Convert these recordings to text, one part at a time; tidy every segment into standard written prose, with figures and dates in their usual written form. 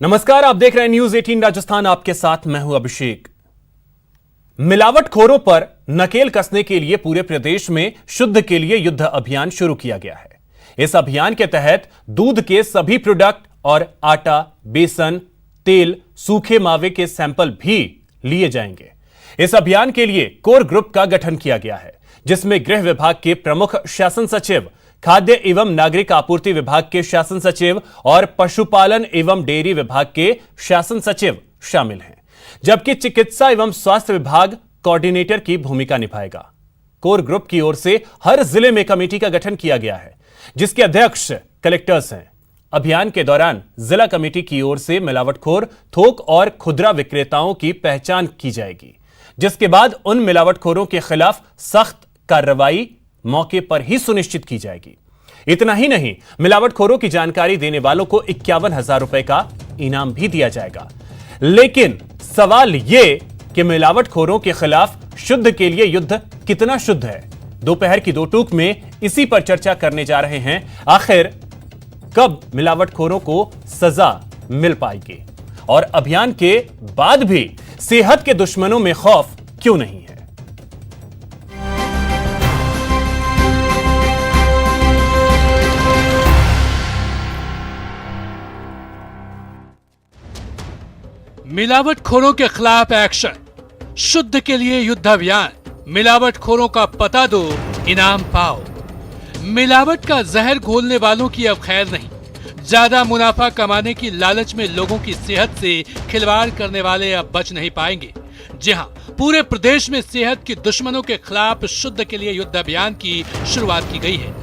नमस्कार, आप देख रहे हैं न्यूज 18 राजस्थान। आपके साथ मैं हूं अभिषेक। मिलावटखोरों पर नकेल कसने के लिए पूरे प्रदेश में शुद्ध के लिए युद्ध अभियान शुरू किया गया है। इस अभियान के तहत दूध के सभी प्रोडक्ट और आटा, बेसन, तेल, सूखे मावे के सैंपल भी लिए जाएंगे। इस अभियान के लिए कोर ग्रुप का गठन किया गया है, जिसमें गृह विभाग के प्रमुख शासन सचिव, खाद्य एवं नागरिक आपूर्ति विभाग के शासन सचिव और पशुपालन एवं डेयरी विभाग के शासन सचिव शामिल हैं, जबकि चिकित्सा एवं स्वास्थ्य विभाग कोऑर्डिनेटर की भूमिका निभाएगा। कोर ग्रुप की ओर से हर जिले में कमेटी का गठन किया गया है, जिसके अध्यक्ष कलेक्टर्स हैं। अभियान के दौरान जिला कमेटी की ओर से मिलावटखोर, थोक और खुदरा विक्रेताओं की पहचान की जाएगी, जिसके बाद उन मिलावटखोरों के खिलाफ सख्त कार्रवाई मौके पर ही सुनिश्चित की जाएगी। इतना ही नहीं, मिलावटखोरों की जानकारी देने वालों को 51,000 रुपए का इनाम भी दिया जाएगा। लेकिन सवाल यह कि मिलावटखोरों के खिलाफ शुद्ध के लिए युद्ध कितना शुद्ध है? दोपहर की दो टूक में इसी पर चर्चा करने जा रहे हैं। आखिर कब मिलावटखोरों को सजा मिल पाएगी और अभियान के बाद भी सेहत के दुश्मनों में खौफ क्यों नहीं है? मिलावटखोरों के खिलाफ एक्शन, शुद्ध के लिए युद्ध अभियान। मिलावटखोरों का पता दो, इनाम पाओ। मिलावट का जहर घोलने वालों की अब खैर नहीं। ज्यादा मुनाफा कमाने की लालच में लोगों की सेहत से खिलवाड़ करने वाले अब बच नहीं पाएंगे। जी हां, पूरे प्रदेश में सेहत के दुश्मनों के खिलाफ शुद्ध के लिए युद्ध अभियान की शुरुआत की गई है।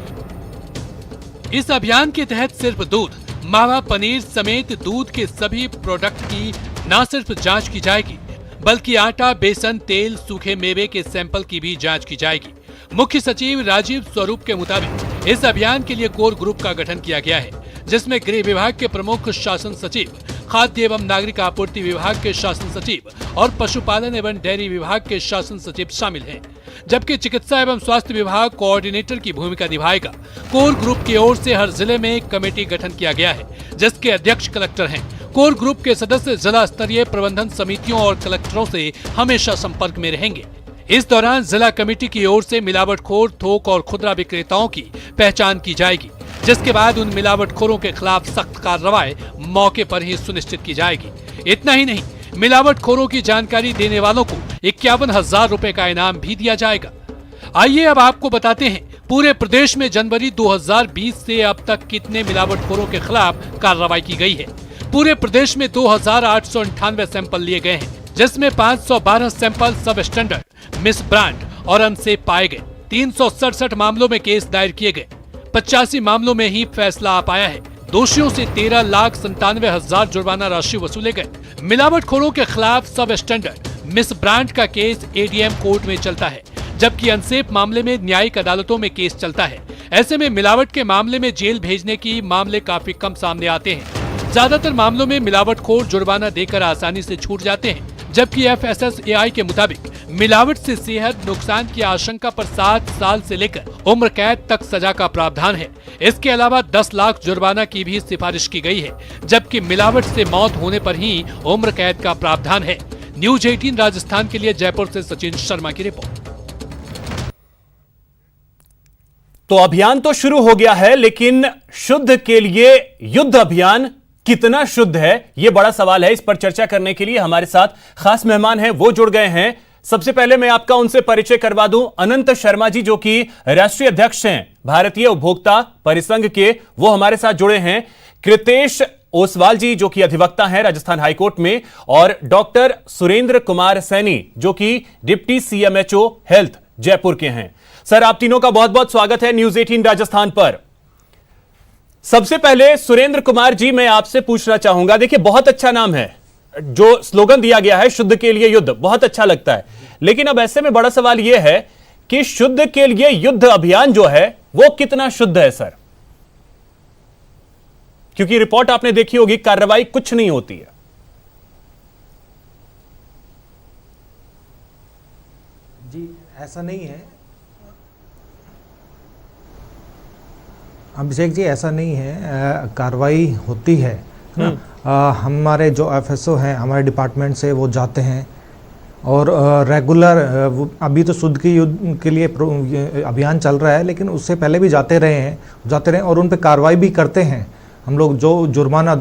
इस अभियान के तहत सिर्फ दूध, मावा, पनीर समेत दूध के सभी प्रोडक्ट की न सिर्फ जांच की जाएगी, बल्कि आटा, बेसन, तेल, सूखे मेवे के सैंपल की भी जांच की जाएगी। मुख्य सचिव राजीव स्वरूप के मुताबिक इस अभियान के लिए कोर ग्रुप का गठन किया गया है, जिसमें गृह विभाग के प्रमुख शासन सचिव, खाद्य एवं नागरिक आपूर्ति विभाग के शासन सचिव और पशुपालन एवं डेयरी विभाग के शासन सचिव शामिल हैं, जबकि चिकित्सा एवं स्वास्थ्य विभाग कोऑर्डिनेटर की भूमिका निभाएगा। कोर ग्रुप की ओर से हर जिले में एक कमेटी गठन किया गया है, जिसके अध्यक्ष कलेक्टर हैं। कोर ग्रुप के सदस्य जिला स्तरीय प्रबंधन समितियों और कलेक्टरों से हमेशा संपर्क में रहेंगे। इस दौरान जिला कमेटी की ओर से मिलावटखोर, थोक और खुदरा विक्रेताओं की पहचान की जाएगी, जिसके बाद उन मिलावटखोरों के खिलाफ सख्त कार्रवाई मौके पर ही सुनिश्चित की जाएगी। इतना ही नहीं, मिलावटखोरों की जानकारी देने वालों को 51,000 रुपए का इनाम भी दिया जाएगा। आइए अब आपको बताते हैं, पूरे प्रदेश में जनवरी 2020 से अब तक कितने मिलावटखोरों के खिलाफ कार्रवाई की गई है। पूरे प्रदेश में 2,898 सैंपल लिए गए हैं, जिसमें 512 सैंपल सब स्टैंडर्ड, मिस ब्रांड और अनसेफ पाए गए। 367 मामलों में केस दायर किए गए। 85 मामलों में ही फैसला आ पाया है। दोषियों से 13,97,000 जुर्माना राशि वसूले गए। मिलावटखोरों के खिलाफ सब स्टैंडर्ड, मिस ब्रांड का केस एडीएम कोर्ट में चलता है, जबकि अनसेफ मामले में न्यायिक अदालतों में केस चलता है। ऐसे में मिलावट के मामले में जेल भेजने की मामले काफी कम सामने आते हैं। ज्यादातर मामलों में मिलावटखोर जुर्माना देकर आसानी से छूट जाते हैं, जबकि FSSAI के मुताबिक मिलावट से सेहत नुकसान की आशंका पर 7 साल से लेकर उम्र कैद तक सजा का प्रावधान है। इसके अलावा 10 लाख जुर्माना की भी सिफारिश की गई है, जबकि मिलावट से मौत होने पर ही उम्र कैद का प्रावधान है। न्यूज 18 राजस्थान के लिए जयपुर से सचिन शर्मा की रिपोर्ट। तो अभियान तो शुरू हो गया है, लेकिन शुद्ध के लिए युद्ध अभियान कितना शुद्ध है, यह बड़ा सवाल है। इस पर चर्चा करने के लिए हमारे साथ खास मेहमान हैं, वो जुड़ गए हैं। सबसे पहले मैं आपका उनसे परिचय करवा दूं। अनंत शर्मा जी, जो कि राष्ट्रीय अध्यक्ष हैं भारतीय उपभोक्ता परिसंघ के, वो हमारे साथ जुड़े हैं। कृतेश ओसवाल जी, जो कि अधिवक्ता हैं राजस्थान हाईकोर्ट में, और डॉक्टर सुरेंद्र कुमार सैनी, जो कि डिप्टी CMHO हेल्थ जयपुर के हैं। सर, आप तीनों का बहुत बहुत स्वागत है न्यूज 18 राजस्थान पर। सबसे पहले सुरेंद्र कुमार जी, मैं आपसे पूछना चाहूंगा, देखिए बहुत अच्छा नाम है, जो स्लोगन दिया गया है शुद्ध के लिए युद्ध, बहुत अच्छा लगता है। लेकिन अब ऐसे में बड़ा सवाल यह है कि शुद्ध के लिए युद्ध अभियान जो है वो कितना शुद्ध है सर? क्योंकि रिपोर्ट आपने देखी होगी, कार्रवाई कुछ नहीं होती है। जी, ऐसा नहीं है अभिषेक जी, ऐसा नहीं है, कार्रवाई होती है ना। हमारे जो एफएसओ हैं हमारे डिपार्टमेंट से वो जाते हैं और रेगुलर अभी तो शुद्ध की युद्ध के लिए ये अभियान चल रहा है, लेकिन उससे पहले भी जाते रहे हैं और उन पे कार्रवाई भी करते हैं हम लोग। जो जुर्माना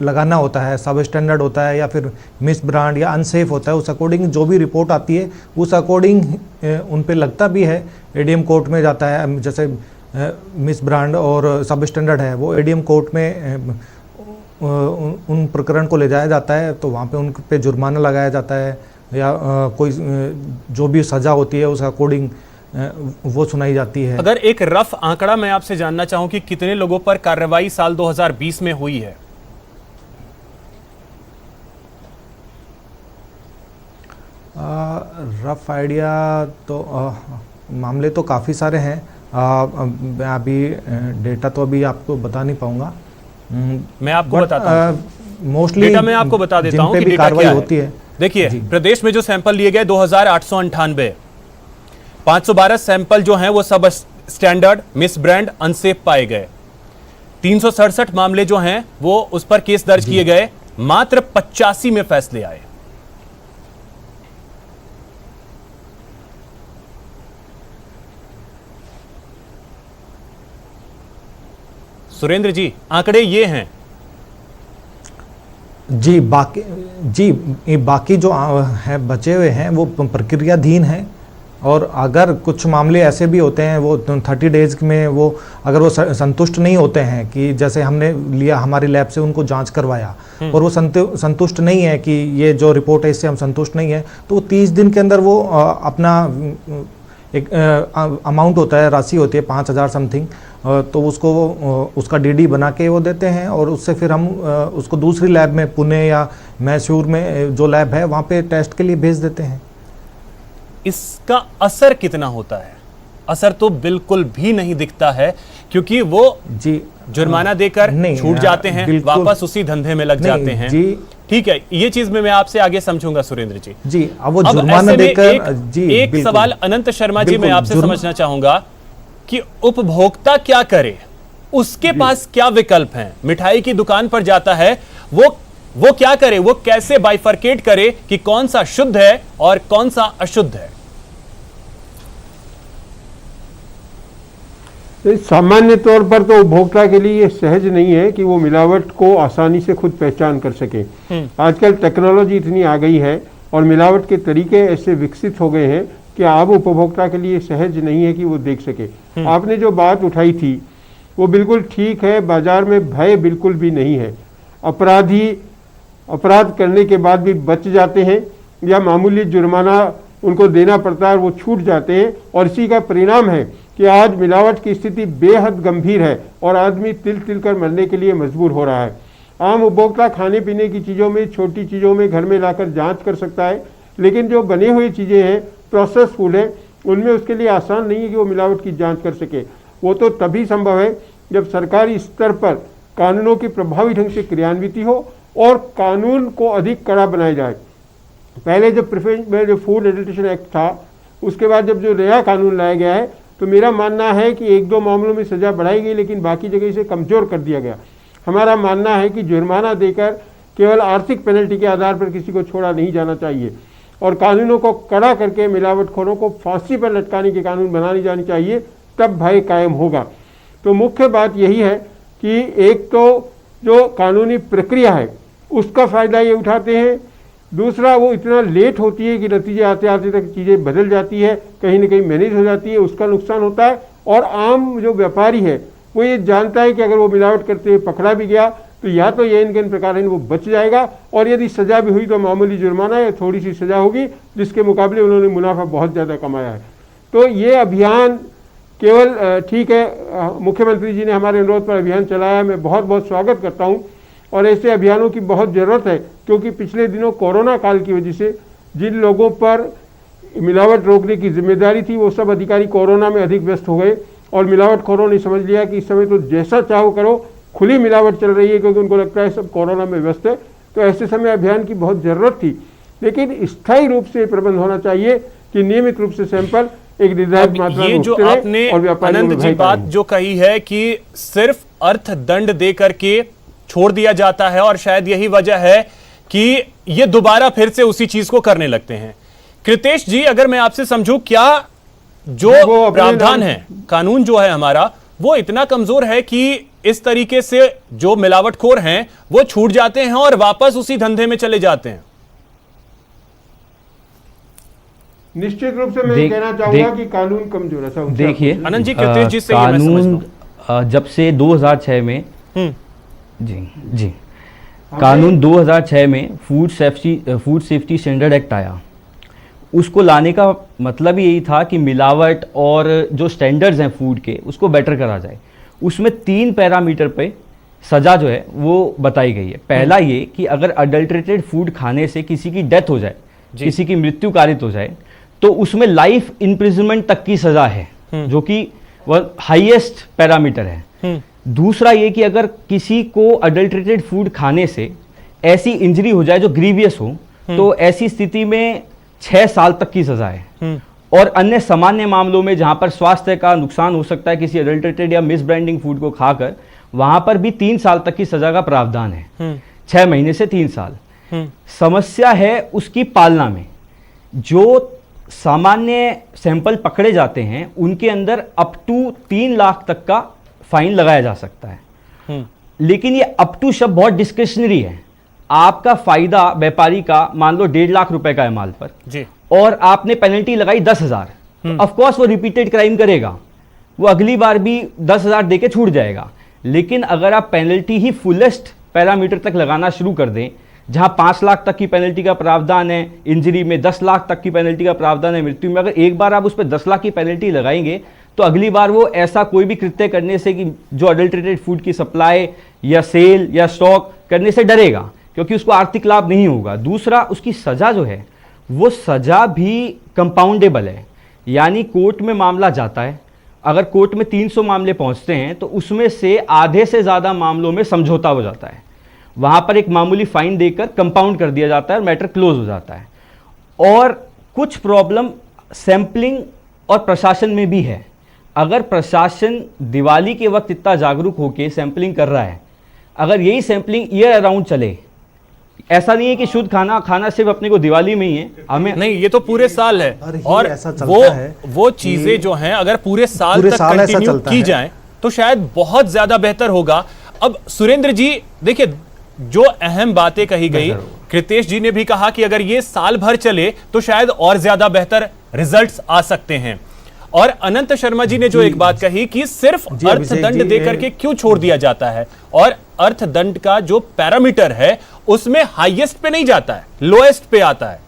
लगाना होता है, सब स्टैंडर्ड होता है या फिर मिस ब्रांड या अनसेफ होता है, उस अकॉर्डिंग जो भी रिपोर्ट आती है उस अकॉर्डिंग उन पे लगता भी है। एडीएम कोर्ट में जाता है, जैसे मिस ब्रांड और सब स्टैंडर्ड है वो एडीएम कोर्ट में उन प्रकरण को ले जाया जाता है, तो वहाँ पे उन पे जुर्माना लगाया जाता है या कोई जो भी सज़ा होती है उस अकॉर्डिंग वो सुनाई जाती है। अगर एक रफ आंकड़ा मैं आपसे जानना चाहूं कि कितने लोगों पर कार्रवाई साल 2020 में हुई है? रफ आइडिया तो मामले तो काफ़ी सारे हैं। अभी डेटा तो अभी आपको बता नहीं पाऊंगा। मैं आपको बताता हूं। मोस्टली डेटा मैं आपको बता देता हूं कि डेटा कार्रवाई क्या होती है। देखिए, प्रदेश में जो सैंपल लिए गए 2898, 512 सैंपल जो हैं वो सब स्टैंडर्ड, मिस ब्रांड, अनसेफ पाए गए। 367 मामले जो हैं वो उस पर केस दर्ज किए गए, मात्र 85 में फैसले आए। सुरेंद्र जी, आंकड़े ये हैं। जी बाकी जो है बचे हुए हैं वो प्रक्रियाधीन हैं, और अगर कुछ मामले ऐसे भी होते हैं वो 30 डेज में वो अगर वो संतुष्ट नहीं होते हैं कि जैसे हमने लिया हमारी लैब से उनको जांच करवाया और वो संतुष्ट नहीं है कि ये जो रिपोर्ट है इससे हम संतुष्ट नहीं है, तो 30 दिन के अंदर वो अपना एक अमाउंट होता है, राशि होती है 5000 समथिंग, तो उसको उसका डीडी बना के वो देते हैं और उससे फिर हम उसको दूसरी लैब में पुणे या मैसूर में जो लैब है वहाँ पे टेस्ट के लिए भेज देते हैं। इसका असर कितना होता है? असर तो बिल्कुल भी नहीं दिखता है, क्योंकि वो जुर्माना देकर छूट जाते हैं, वापस उसी धंधे में लग जाते हैं। जी ठीक है, ये चीज में मैं आपसे आगे समझूंगा सुरेंद्र जी। जी अब वो जुर्माना देकर एक सवाल अनंत शर्मा जी मैं आपसे समझना चाहूंगा कि उपभोक्ता क्या करे, उसके पास क्या विकल्प हैं? मिठाई की दुकान पर जाता है, वो क्या करे, वो कैसे बाइफरकेट करे कि कौन सा शुद्ध है और कौन सा अशुद्ध है? सामान्य तौर पर तो उपभोक्ता के लिए सहज नहीं है कि वो मिलावट को आसानी से खुद पहचान कर सके। आजकल टेक्नोलॉजी इतनी आ गई है और मिलावट के तरीके ऐसे विकसित हो गए हैं कि अब उपभोक्ता के लिए सहज नहीं है कि वो देख सके। आपने जो बात उठाई थी वो बिल्कुल ठीक है, बाजार में भय बिल्कुल भी नहीं है। अपराधी अपराध करने के बाद भी बच जाते हैं या मामूली जुर्माना उनको देना पड़ता है और वो छूट जाते हैं, और इसी का परिणाम है कि आज मिलावट की स्थिति बेहद गंभीर है और आदमी तिल तिल कर मरने के लिए मजबूर हो रहा है। आम उपभोक्ता खाने पीने की चीज़ों में, छोटी चीज़ों में घर में लाकर जांच कर सकता है, लेकिन जो बने हुए चीज़ें हैं, प्रोसेस फूड है, उनमें उसके लिए आसान नहीं है कि वो मिलावट की जांच कर सके। वो तो तभी संभव है जब सरकारी स्तर पर कानूनों की प्रभावी ढंग से क्रियान्विति हो और कानून को अधिक कड़ा बनाया जाए। पहले जब जो फूड एडल्ट्रेशन एक्ट था, उसके बाद जब जो नया कानून लाया गया है, तो मेरा मानना है कि 1-2 मामलों में सज़ा बढ़ाई गई, लेकिन बाकी जगह इसे कमज़ोर कर दिया गया। हमारा मानना है कि जुर्माना देकर केवल आर्थिक पेनल्टी के आधार पर किसी को छोड़ा नहीं जाना चाहिए और कानूनों को कड़ा करके मिलावटखोरों को फांसी पर लटकाने के कानून बनानी जानी चाहिए, तब भय कायम होगा। तो मुख्य बात यही है कि एक तो जो कानूनी प्रक्रिया है उसका फ़ायदा ये उठाते हैं, दूसरा वो इतना लेट होती है कि नतीजे आते आते तक चीज़ें बदल जाती है, कहीं ना कहीं मैनेज हो जाती है, उसका नुकसान होता है। और आम जो व्यापारी है वो ये जानता है कि अगर वो मिलावट करते हुए पकड़ा भी गया तो या तो ये इनके प्रकार वो बच जाएगा, और यदि सज़ा भी हुई तो मामूली जुर्माना या थोड़ी सी सज़ा होगी, जिसके मुकाबले उन्होंने मुनाफा बहुत ज़्यादा कमाया है। तो ये अभियान केवल ठीक है, मुख्यमंत्री जी ने हमारे अनुरोध पर अभियान चलाया, मैं बहुत बहुत स्वागत करता हूँ, और ऐसे अभियानों की बहुत ज़रूरत है, क्योंकि पिछले दिनों कोरोना काल की वजह से जिन लोगों पर मिलावट रोकने की जिम्मेदारी थी वो सब अधिकारी कोरोना में अधिक व्यस्त हो गए और मिलावटखोरों ने समझ लिया कि इस समय तो जैसा चाहो करो, खुली मिलावट चल रही है, क्योंकि उनको लगता है सब कोरोना में व्यस्त है। तो ऐसे समय अभियान की बहुत ज़रूरत थी, लेकिन स्थायी रूप से प्रबंध होना चाहिए कि नियमित रूप से सैंपल एक निर्धारित मात्रा में जो आपने अनंत जी बात जो कही है कि सिर्फ अर्थदंड दे करके छोड़ दिया जाता है और शायद यही वजह है कि ये दोबारा फिर से उसी चीज को करने लगते हैं। कृतेश जी, अगर मैं आपसे समझूं, क्या जो प्रावधान है, कानून जो है हमारा, वो इतना कमजोर है कि इस तरीके से जो मिलावटखोर हैं वो छूट जाते हैं और वापस उसी धंधे में चले जाते हैं? निश्चित रूप से मैं कहना चाहूंगा कि कानून कमजोर है। देखिए अनंत जी, कृतेश जी से ये मैं समझता हूं। जब से 2006 में जी कानून 2006 में फूड सेफ्टी स्टैंडर्ड एक्ट आया, उसको लाने का मतलब यही था कि मिलावट और जो स्टैंडर्ड्स हैं फूड के, उसको बेटर करा जाए। उसमें 3 पैरामीटर पे सज़ा जो है वो बताई गई है। पहला ये कि अगर अडल्ट्रेटेड फूड खाने से किसी की डेथ हो जाए, किसी की मृत्यु कारित हो जाए, तो उसमें लाइफ इम्प्रिजनमेंट तक की सज़ा है, जो कि वह हाईएस्ट पैरामीटर है। दूसरा ये कि अगर किसी को अडल्ट्रेटेड फूड खाने से ऐसी इंजरी हो जाए जो ग्रीवियस हो, तो ऐसी स्थिति में 6 साल तक की सजा है। और अन्य सामान्य मामलों में जहां पर स्वास्थ्य का नुकसान हो सकता है किसी अडल्ट्रेटेड या मिस ब्रांडिंग फूड को खाकर, वहां पर भी 3 साल तक की सजा का प्रावधान है, 6 महीने से 3 साल। समस्या है उसकी पालना में। जो सामान्य सैंपल पकड़े जाते हैं उनके अंदर अप टू 3 लाख तक का फाइन लगाया जा सकता है। लेकिन ये अप टू शब्द बहुत डिस्क्रिशनरी है। आपका फायदा व्यापारी का मान लो 1.5 लाख रुपए का है माल पर जी, और आपने पेनल्टी लगाई 10,000, तो ऑफकोर्स वो रिपीटेड क्राइम करेगा, वो अगली बार भी 10,000 देके छूट जाएगा। लेकिन अगर आप पेनल्टी ही फुलेस्ट पैरामीटर तक लगाना शुरू कर दें, जहां 5 लाख तक की पेनल्टी का प्रावधान है इंजरी में, 10 लाख तक की पेनल्टी का प्रावधान है मृत्यु में, अगर एक बार आप उस पर 10 लाख की पेनल्टी लगाएंगे तो अगली बार वो ऐसा कोई भी कृत्य करने से कि जो अडल्ट्रेटेड फूड की सप्लाई या सेल या स्टॉक करने से डरेगा, क्योंकि उसको आर्थिक लाभ नहीं होगा। दूसरा, उसकी सजा जो है वो सजा भी कंपाउंडेबल है, यानी कोर्ट में मामला जाता है, अगर कोर्ट में 300 मामले पहुंचते हैं तो उसमें से आधे से ज़्यादा मामलों में समझौता हो जाता है, वहाँ पर एक मामूली फाइन देकर कंपाउंड कर दिया जाता है और मैटर क्लोज हो जाता है। और कुछ प्रॉब्लम सैंपलिंग और प्रशासन में भी है। अगर प्रशासन दिवाली के वक्त इतना जागरूक होकर सैंपलिंग कर रहा है, अगर यही सैंपलिंग ईयर अराउंड चले, ऐसा नहीं है कि शुद्ध खाना सिर्फ अपने को दिवाली में ही है, हमें नहीं, ये तो पूरे साल है। और वो चीजें जो हैं अगर पूरे साल तक कंटिन्यू की जाएं तो शायद बहुत ज्यादा बेहतर होगा। अब सुरेंद्र जी देखिए, जो अहम बातें कही गई, कृतेश जी ने भी कहा कि अगर ये साल भर चले तो शायद और ज्यादा बेहतर रिजल्ट्स आ सकते हैं। और अनंत शर्मा जी ने जो एक बात कही कि सिर्फ अर्थदंड देकर के क्यों छोड़ दिया जाता है, और अर्थदंड का जो पैरामीटर है उसमें हाईएस्ट पे नहीं जाता है, लोएस्ट पे आता है।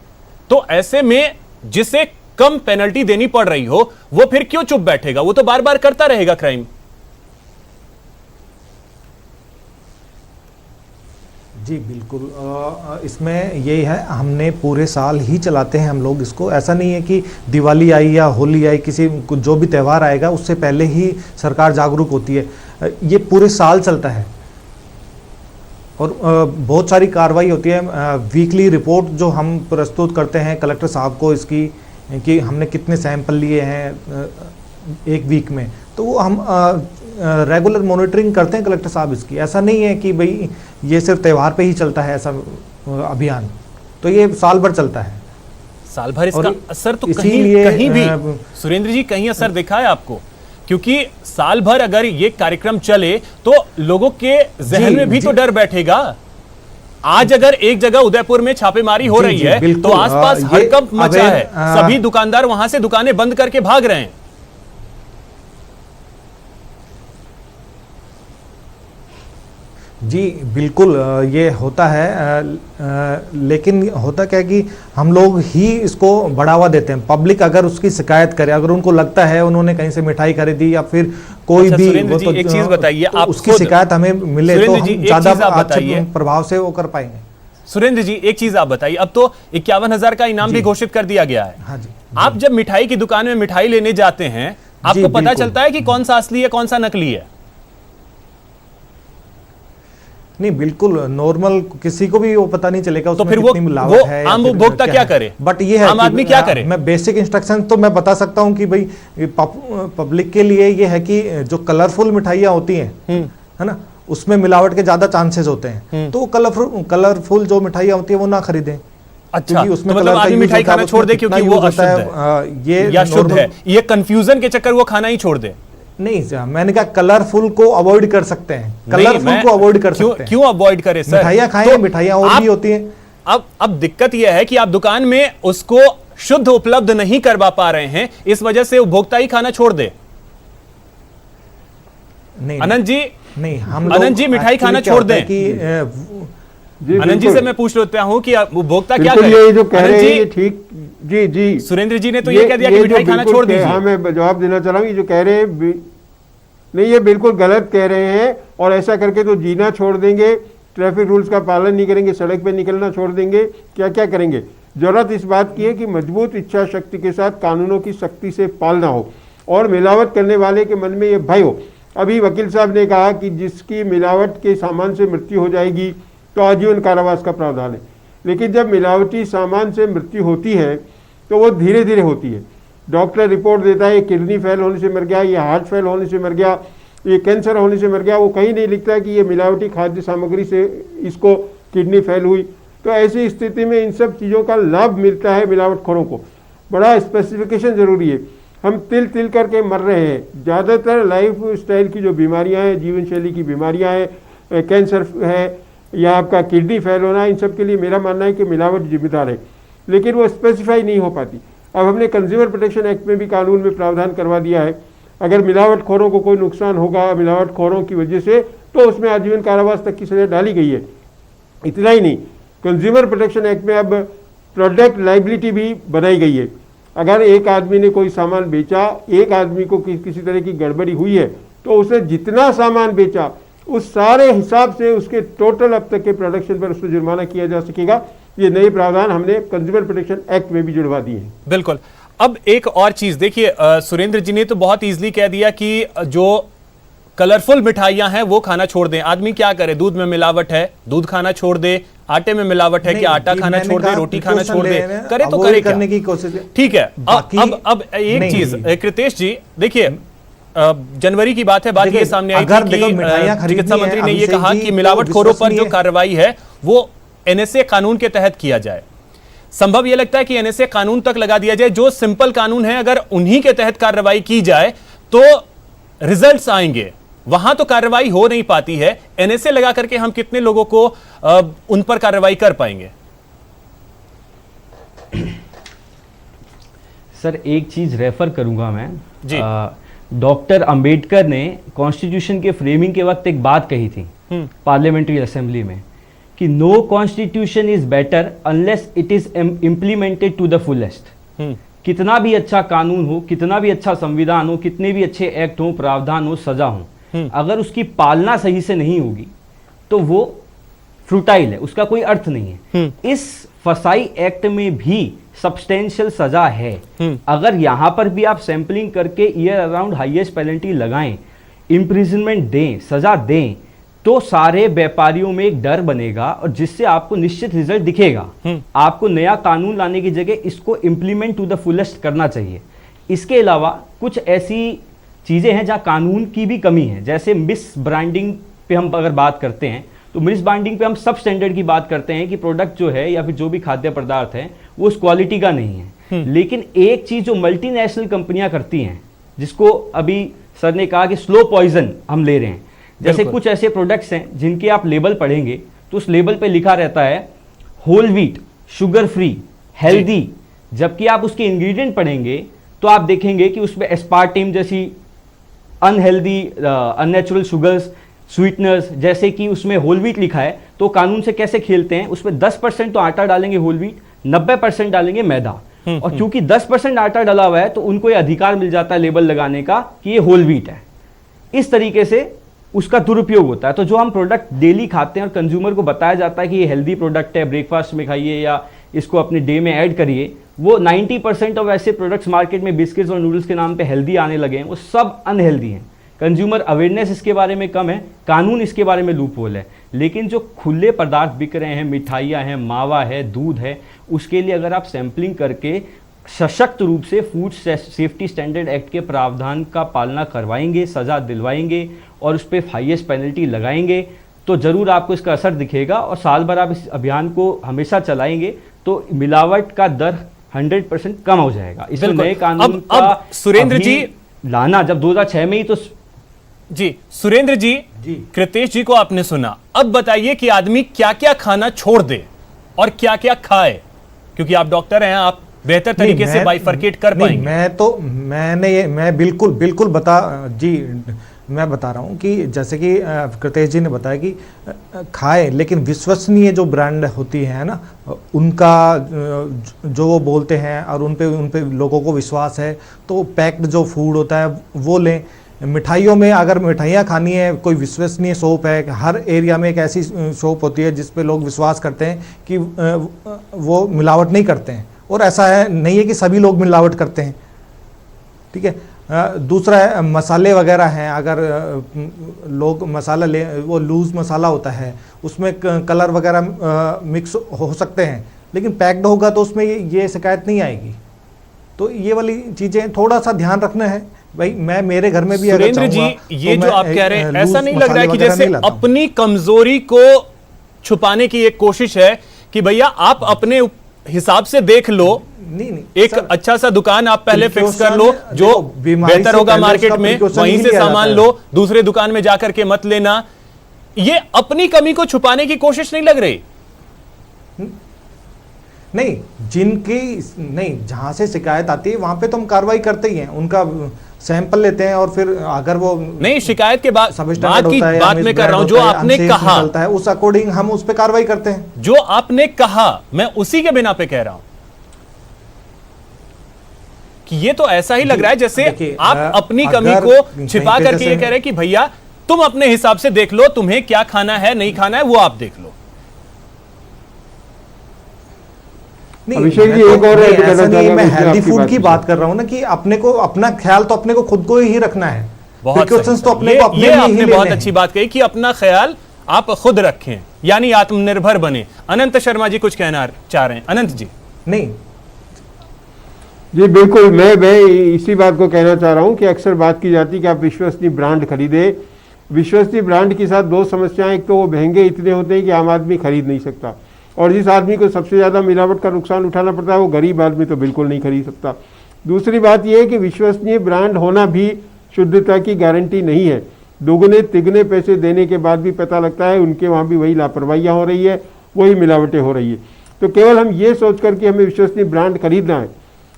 तो ऐसे में जिसे कम पेनल्टी देनी पड़ रही हो वो फिर क्यों चुप बैठेगा, वो तो बार बार करता रहेगा क्राइम। जी बिल्कुल, इसमें यही है, हमने पूरे साल ही चलाते हैं हम लोग इसको। ऐसा नहीं है कि दिवाली आई या होली आई, किसी जो भी त्यौहार आएगा उससे पहले ही सरकार जागरूक होती है। ये पूरे साल चलता है और बहुत सारी कार्रवाई होती है। वीकली रिपोर्ट जो हम प्रस्तुत करते हैं कलेक्टर साहब को इसकी, कि हमने कितने सैंपल लिए हैं एक वीक में, तो वो हम रेगुलर मॉनिटरिंग करते हैं कलेक्टर साहब इसकी। ऐसा नहीं है कि भाई ये सिर्फ त्यौहार पे ही चलता है ऐसा अभियान, तो ये साल भर चलता है। साल भर इसका असर तो कहीं भी सुरेंद्र जी कहीं असर दिखा है आपको? क्योंकि साल भर अगर ये कार्यक्रम चले तो लोगों के जहन में भी तो डर बैठेगा। आज अगर एक जगह उदयपुर में छापेमारी हो रही है तो आसपास हड़कंप मचा है, सभी दुकानदार वहां से दुकानें बंद करके भाग रहे हैं। जी बिल्कुल, ये होता है, लेकिन होता क्या है कि हम लोग ही इसको बढ़ावा देते हैं। पब्लिक अगर उसकी शिकायत करे, अगर उनको लगता है उन्होंने कहीं से मिठाई खरीदी या फिर कोई भी, वो तो एक चीज बताइए, आप उसकी शिकायत हमें मिले तो हम ज्यादा अच्छे प्रभाव से वो कर पाएंगे। सुरेंद्र जी एक चीज आप बताइए, अब तो 51,000 का इनाम भी घोषित कर दिया गया है। हाँ जी, आप जब मिठाई की दुकान में मिठाई लेने जाते हैं, आपको पता चलता है कि कौन सा असली है कौन सा नकली है? नहीं, बिल्कुल नॉर्मल, किसी को भी वो पता नहीं चलेगा तो फिर वो आम उपभोक्ता क्या करे? बट ये है, आम आदमी क्या करे? मैं बेसिक इंस्ट्रक्शन तो मैं बता सकता हूँ कि भाई पब्लिक के लिए ये है कि जो कलरफुल मिठाइयाँ होती हैं, है ना, उसमें मिलावट के ज्यादा चांसेस होते हैं, तो कलरफुल जो मिठाइयाँ होती है वो ना खरीदें। अच्छा, क्योंकि उसमें तो मतलब कलर का आदमी use मिठाई होता है, खाना उसमें छोड़ दे कितना क्योंकि वो use होता अशुद्ध है ये या शुद्ध normal- है, ये कंफ्यूजन के चक्कर वो खाना ही छोड़ दे। नहीं सर, मैंने कहा कलरफुल को अवॉइड कर सकते हैं, नहीं, कलरफुल मैं- को अवॉइड कर क्यों सकते हैं। क्यों अवॉइड करे सर? मिठाइयाँ खाएं, तो मिठाइयाँ और आप- भी होती हैं। अब दिक्कत यह है कि आप दुकान में उसको शुद्ध उपलब्ध नहीं करवा पा रहे हैं, इस वजह से उपभोक्ता ही खाना छोड़ दे। नहीं अनंत जी, नहीं, हम अनंत जी, मिठाई खाना छोड़ दें। जी अनंत जी बिल्कुल। से मैं पूछ लेता हूँ कि उपभोक्ता क्या बिल्कुल, करे? ये जो कह अनंत रहे हैं जी, ये ठीक, जी जी सुरेंद्र जी ने तो ये कह दिया कि जो मिठाई खाना बिल्कुल छोड़ दीजिए। हाँ, मैं जवाब देना चाह रहा हूँ, ये जो कह रहे हैं नहीं, ये बिल्कुल गलत कह रहे हैं, और ऐसा करके तो जीना छोड़ देंगे, ट्रैफिक रूल्स का पालन नहीं करेंगे, सड़क पे निकलना छोड़ देंगे, क्या क्या करेंगे। जरूरत इस बात की है कि मजबूत इच्छा शक्ति के साथ कानूनों की सख्ती से पालना हो और मिलावट करने वाले के मन में ये भय हो। अभी वकील साहब ने कहा कि जिसकी मिलावट के सामान से मृत्यु हो जाएगी तो आजीवन कारावास का प्रावधान है, लेकिन जब मिलावटी सामान से मृत्यु होती है तो वो धीरे धीरे होती है। डॉक्टर रिपोर्ट देता है ये किडनी फेल होने से मर गया, ये हार्ट फेल होने से मर गया, ये कैंसर होने से मर गया, वो कहीं नहीं लिखता है कि ये मिलावटी खाद्य सामग्री से इसको किडनी फेल हुई। तो ऐसी स्थिति में इन सब चीज़ों का लाभ मिलता है मिलावटखोरों को। बड़ा स्पेसिफिकेशन ज़रूरी है। हम तिल तिल करके मर रहे हैं। ज़्यादातर लाइफ स्टाइल की जो बीमारियां हैं, जीवन शैली की बीमारियां हैं, कैंसर है या आपका किडनी फेल होना, इन सब के लिए मेरा मानना है कि मिलावट जिम्मेदार है, लेकिन वो स्पेसिफाई नहीं हो पाती। अब हमने कंज्यूमर प्रोटेक्शन एक्ट में भी कानून में प्रावधान करवा दिया है, अगर मिलावटखोरों को कोई नुकसान होगा मिलावटखोरों की वजह से तो उसमें आजीवन कारावास तक की सजा डाली गई है। इतना ही नहीं, कंज्यूमर प्रोटेक्शन एक्ट में अब प्रोडक्ट लाइबिलिटी भी बनाई गई है। अगर एक आदमी ने कोई सामान बेचा, एक आदमी को किसी तरह की गड़बड़ी हुई है, तो उसने जितना सामान बेचा उस सारे हिसाब से उसके टोटल अब तक के प्रोडक्शन पर उसको जुर्माना किया जा सकेगा। ये नए प्रावधान हमने कंज्यूमर प्रोटेक्शन एक्ट में भी जुड़वा दिए हैं। बिल्कुल। अब एक और चीज देखिए, सुरेंद्र जी ने तो बहुत इजीली कह दिया कि जो कलरफुल मिठाइयां हैं वो खाना छोड़ दें। आदमी क्या करे? दूध में मिलावट है, दूध खाना छोड़ दे, आटे में मिलावट है कि आटा खाना छोड़ दे, रोटी खाना छोड़ दे, करे तो करे क्या? करने की कोशिश। ठीक है। अब एक चीज कृतेश जी, देखिए जनवरी की बात है, बात ये सामने आई थी कि चिकित्सा मंत्री ने ये कहा कि मिलावटखोरों पर जो कार्रवाई है वो एनएसए कानून के तहत किया जाए। संभव यह लगता है कि एनएसए कानून तक लगा दिया जाए, जो सिंपल कानून है, अगर उन्हीं के तहत कार्रवाई की जाए तो रिजल्ट्स आएंगे। वहां तो कार्रवाई हो नहीं पाती है, एनएसए लगा करके हम कितने लोगों को उन पर कार्रवाई कर पाएंगे? सर एक चीज रेफर करूंगा मैं जी। डॉक्टर अंबेडकर ने कॉन्स्टिट्यूशन के फ्रेमिंग के वक्त एक बात कही थी पार्लियामेंट्री असेंबली में कि no constitution is better unless it is implemented to the fullest. कितना भी अच्छा कानून हो, कितना भी अच्छा संविधान हो, कितने भी अच्छे एक्ट हो, प्रावधान हो, सजा हो, अगर उसकी पालना सही से नहीं होगी तो वो फ्रूटाइल है, उसका कोई अर्थ नहीं है। इस फसाई एक्ट में भी सब्सटेंशियल सजा है। अगर यहां पर भी आप सैंपलिंग करके ईयर अराउंड हाईएस्ट पेनल्टी लगाएं, इम्प्रिजनमेंट दें, सजा दें, तो सारे व्यापारियों में एक डर बनेगा और जिससे आपको निश्चित रिजल्ट दिखेगा। आपको नया कानून लाने की जगह इसको इंप्लीमेंट टू द फुलेस्ट करना चाहिए। इसके अलावा कुछ ऐसी चीजें हैं जहां कानून की भी कमी है, जैसे मिस ब्रांडिंग पे हम अगर बात करते हैं तो मिस ब्रांडिंग पे हम सब स्टैंडर्ड की बात करते हैं कि प्रोडक्ट जो है या फिर जो भी खाद्य पदार्थ है वो उस क्वालिटी का नहीं है। लेकिन एक चीज जो मल्टीनेशनल कंपनियां करती हैं, जिसको अभी सर ने कहा कि स्लो पॉइजन हम ले रहे हैं, जैसे कुछ ऐसे प्रोडक्ट्स हैं जिनके आप लेबल पढ़ेंगे तो उस लेबल पे लिखा रहता है whole wheat, sugar free, healthy, जबकि आप उसके इंग्रेडिएंट पढ़ेंगे तो आप देखेंगे कि उसमें एस्पार्टेम जैसी अनहेल्दी अननेचुरल शुगर्स, स्वीटनर्स, जैसे कि उसमें होल व्हीट लिखा है तो कानून से कैसे खेलते हैं, उसमें 10% तो आटा डालेंगे होल व्हीट, 90% डालेंगे मैदा। और क्योंकि 10% आटा डाला हुआ है तो उनको ये अधिकार मिल जाता है लेबल लगाने का कि ये होल व्हीट है। इस तरीके से उसका दुरुपयोग होता है। तो जो हम प्रोडक्ट डेली खाते हैं और कंज्यूमर को बताया जाता है कि ये हेल्दी प्रोडक्ट है, ब्रेकफास्ट में खाइए या इसको अपने डे में ऐड करिए, वो 90% ऑफ ऐसे प्रोडक्ट्स मार्केट में बिस्किट्स और नूडल्स के नाम पे हेल्दी आने लगे हैं, वो सब अनहेल्दी हैं। कंज्यूमर अवेयरनेस इसके बारे में कम है, कानून इसके बारे में लूप होल है। लेकिन जो खुले पदार्थ बिक रहे हैं, मिठाइयाँ हैं, मावा है, दूध है, उसके लिए अगर आप सैंपलिंग करके सशक्त रूप से फूड सेफ्टी स्टैंडर्ड एक्ट के प्रावधान का पालना करवाएंगे, सज़ा दिलवाएंगे और उस पर हाईएस्ट पेनल्टी लगाएंगे, तो ज़रूर आपको इसका असर दिखेगा। और साल भर आप इस अभियान को हमेशा चलाएंगे तो मिलावट का दर 100% कम हो जाएगा। इसमें बिल्कुल। नए कानून अब का सुरेंद्र अभी जी लाना, जब 2006 में ही तो जी सुरेंद्र जी, कृतेश जी को आपने सुना, अब बताइए कि आदमी क्या क्या खाना छोड़ दे और क्या क्या खाए, क्योंकि आप डॉक्टर हैं, आप बेहतर तरीके से बाइफरकेट कर पाएंगे। मैं बिल्कुल मैं बता रहा हूँ कि जैसे कि कृतेश जी ने बताया कि खाए, लेकिन विश्वसनीय जो ब्रांड होती है ना, उनका जो वो बोलते हैं और उन पे लोगों को विश्वास है, तो पैक्ड जो फूड होता है वो लें। मिठाइयों में अगर मिठाइयाँ खानी है, कोई विश्वसनीय शॉप है, हर एरिया में एक ऐसी शॉप होती है जिस पे लोग विश्वास करते हैं कि वो मिलावट नहीं करते हैं, और ऐसा है नहीं है कि सभी लोग मिलावट करते हैं, ठीक है। दूसरा है मसाले वगैरह हैं, अगर लोग मसाला ले, वो लूज़ मसाला होता है, उसमें कलर वगैरह मिक्स हो सकते हैं, लेकिन पैक्ड होगा तो उसमें ये शिकायत नहीं आएगी। तो ये वाली चीज़ें थोड़ा सा ध्यान रखना है भाई। मैं मेरे घर में भी सुरेंद्र जी, ये जो आप कह रहे हैं, ऐसा नहीं लग रहा है कि जैसे अपनी कमजोरी को छुपाने की एक कोशिश है कि भैया आप अपने हिसाब से देख लो, नहीं एक अच्छा सा दुकान आप पहले फिक्स कर लो जो बेहतर होगा मार्केट में, वहीं से सामान लो, दूसरे दुकान में जाकर के मत लेना। ये अपनी कमी को छुपाने की कोशिश नहीं लग रही? नहीं, जहां से शिकायत आती है वहां पे तो हम कार्रवाई करते ही हैं, उनका सैंपल लेते हैं और फिर अगर वो नहीं, शिकायत के बाद बात की बात में कर रहा हूं, जो आपने कहा है उस अकॉर्डिंग हम उस पे कार्रवाई करते हैं। जो आपने कहा मैं उसी के बिना पे कह रहा हूं कि ये तो ऐसा ही लग रहा है जैसे आप अपनी कमी को छिपा करके ये कह रहे हैं कि भैया तुम अपने हिसाब से देख लो, तुम्हें क्या खाना है नहीं खाना है वो आप देख लो। अभिषेक जी, एक और मैं हेल्दी फूड की बात कर रहा हूं ना, कि अपने को अपना ख्याल तो अपने को खुद को ही रखना है। प्रिकॉशंस तो अपने को अपने आपने बहुत अच्छी बात कही कि अपना ख्याल आप खुद रखें, यानी आत्मनिर्भर बने। अनंत शर्मा जी कुछ कहना चाह रहे हैं। अनंत जी। नहीं जी बिल्कुल, मैं इसी बात को कहना चाह रहा हूं कि अक्सर बात की जाती है कि आप विश्वसनीय ब्रांड खरीदे। विश्वसनीय ब्रांड के साथ दो समस्याएं, एक तो वो महंगे इतने होते हैं कि आम आदमी खरीद नहीं सकता, और जिस आदमी को सबसे ज़्यादा मिलावट का नुकसान उठाना पड़ता है वो गरीब आदमी तो बिल्कुल नहीं खरीद सकता। दूसरी बात यह है कि विश्वसनीय ब्रांड होना भी शुद्धता की गारंटी नहीं है। दोगुने तिगुने पैसे देने के बाद भी पता लगता है उनके वहाँ भी वही लापरवाहियाँ हो रही है, वही मिलावटें हो रही है। तो केवल हम ये सोच कर के हमें विश्वसनीय ब्रांड खरीदना है,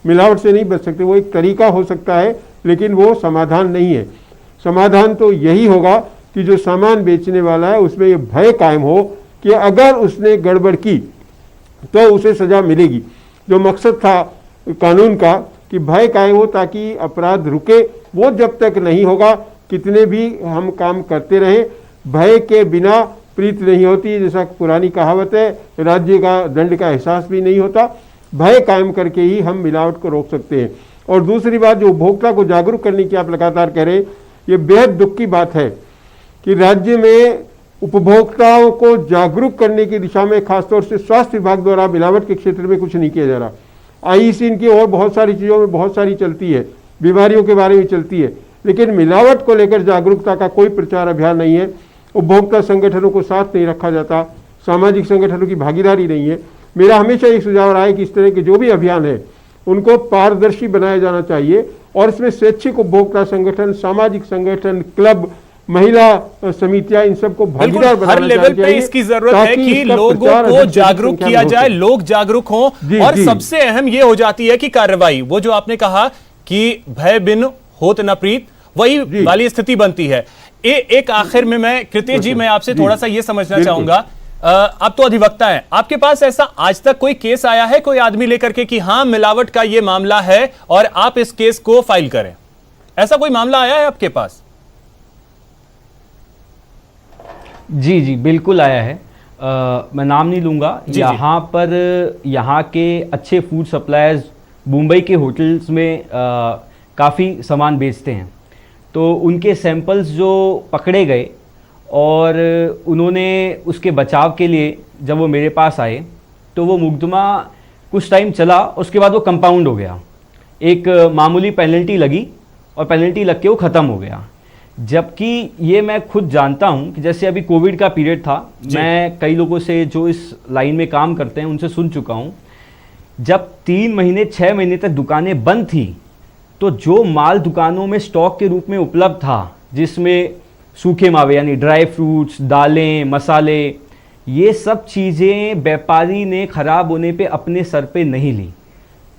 मिलावट से नहीं बच सकते। वो एक तरीका हो सकता है लेकिन वो समाधान नहीं है। समाधान तो यही होगा कि जो सामान बेचने वाला है उसमें ये भय कायम हो कि अगर उसने गड़बड़ की तो उसे सजा मिलेगी। जो मकसद था कानून का कि भय कायम हो ताकि अपराध रुके, वो जब तक नहीं होगा कितने भी हम काम करते रहें, भय के बिना प्रीत नहीं होती। जैसा पुरानी कहावत है, राज्य का दंड का एहसास भी नहीं होता। भय कायम करके ही हम मिलावट को रोक सकते हैं। और दूसरी बात, जो उपभोक्ता को जागरूक करने की आप लगातार कह रहे हैं, ये बेहद दुख की बात है कि राज्य में उपभोक्ताओं को जागरूक करने की दिशा में खासतौर से स्वास्थ्य विभाग द्वारा मिलावट के क्षेत्र में कुछ नहीं किया जा रहा। आईईसी इनकी और बहुत सारी चीज़ों में बहुत सारी चलती है, बीमारियों के बारे में चलती है, लेकिन मिलावट को लेकर जागरूकता का कोई प्रचार अभियान नहीं है। उपभोक्ता संगठनों को साथ नहीं रखा जाता, सामाजिक संगठनों की भागीदारी नहीं है। मेरा हमेशा ये सुझाव रहा है कि इस तरह के जो भी अभियान है उनको पारदर्शी बनाया जाना चाहिए, और इसमें स्वैच्छिक उपभोक्ता संगठन, सामाजिक संगठन, क्लब, महिला समितियां, इन सबको भागीदार बनाना चाहिए। हर लेवल पे इसकी जरूरत है कि लोगों को जागरूक किया जाए, लोग जागरूक हों। और सबसे अहम ये हो जाती है कि कार्रवाई, वो जो आपने कहा कि भय बिन होत न प्रीत, वही वाली स्थिति बनती है। एक आखिर में मैं कृतेश जी, मैं आपसे थोड़ा सा ये समझना चाहूंगा, आप तो अधिवक्ता हैं, आपके पास ऐसा आज तक कोई केस आया है कोई आदमी लेकर के कि हाँ मिलावट का ये मामला है और आप इस केस को फाइल करें? ऐसा कोई मामला आया है आपके पास? जी जी बिल्कुल आया है। मैं नाम नहीं लूँगा। यहाँ पर यहाँ के अच्छे फूड सप्लायर्स मुंबई के होटल्स में काफ़ी सामान बेचते हैं, तो उनके सैंपल्स जो पकड़े गए और उन्होंने उसके बचाव के लिए जब वो मेरे पास आए तो वो मुकदमा कुछ टाइम चला, उसके बाद वो कंपाउंड हो गया, एक मामूली पेनल्टी लगी और पेनल्टी लग के वो ख़त्म हो गया। जबकि ये मैं खुद जानता हूँ कि जैसे अभी कोविड का पीरियड था, मैं कई लोगों से जो इस लाइन में काम करते हैं उनसे सुन चुका हूँ, जब 3 महीने 6 महीने तक दुकानें बंद थी तो जो माल दुकानों में स्टॉक के रूप में उपलब्ध था, जिसमें सूखे मावे यानी ड्राई फ्रूट्स, दालें, मसाले, ये सब चीज़ें व्यापारी ने ख़राब होने पे अपने सर पे नहीं ली।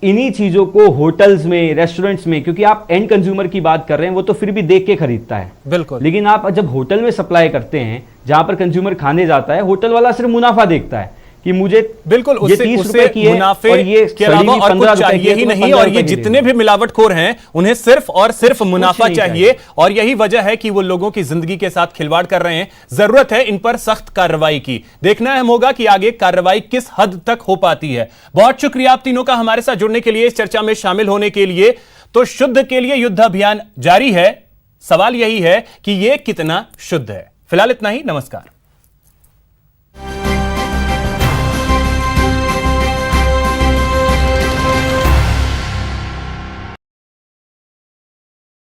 इन्हीं चीज़ों को होटल्स में, रेस्टोरेंट्स में, क्योंकि आप एंड कंज्यूमर की बात कर रहे हैं, वो तो फिर भी देख के खरीदता है, बिल्कुल। लेकिन आप जब होटल में सप्लाई करते हैं जहां पर कंज्यूमर खाने जाता है, होटल वाला सिर्फ मुनाफा देखता है कि मुझे बिल्कुल ये उससे 30 रुपए की है मुनाफे और ये के अलावा और 15 कुछ चाहिए ही नहीं, और ये जितने भी मिलावटखोर हैं उन्हें सिर्फ और सिर्फ मुनाफा चाहिए, और यही वजह है कि वो लोगों की जिंदगी के साथ खिलवाड़ कर रहे हैं। जरूरत है इन पर सख्त कार्रवाई की। देखना अहम होगा कि आगे कार्रवाई किस हद तक हो पाती है। बहुत शुक्रिया आप तीनों का हमारे साथ जुड़ने के लिए, इस चर्चा में शामिल होने के लिए। तो शुद्ध के लिए युद्ध अभियान जारी है, सवाल यही है कि यह कितना शुद्ध है। फिलहाल इतना ही, नमस्कार।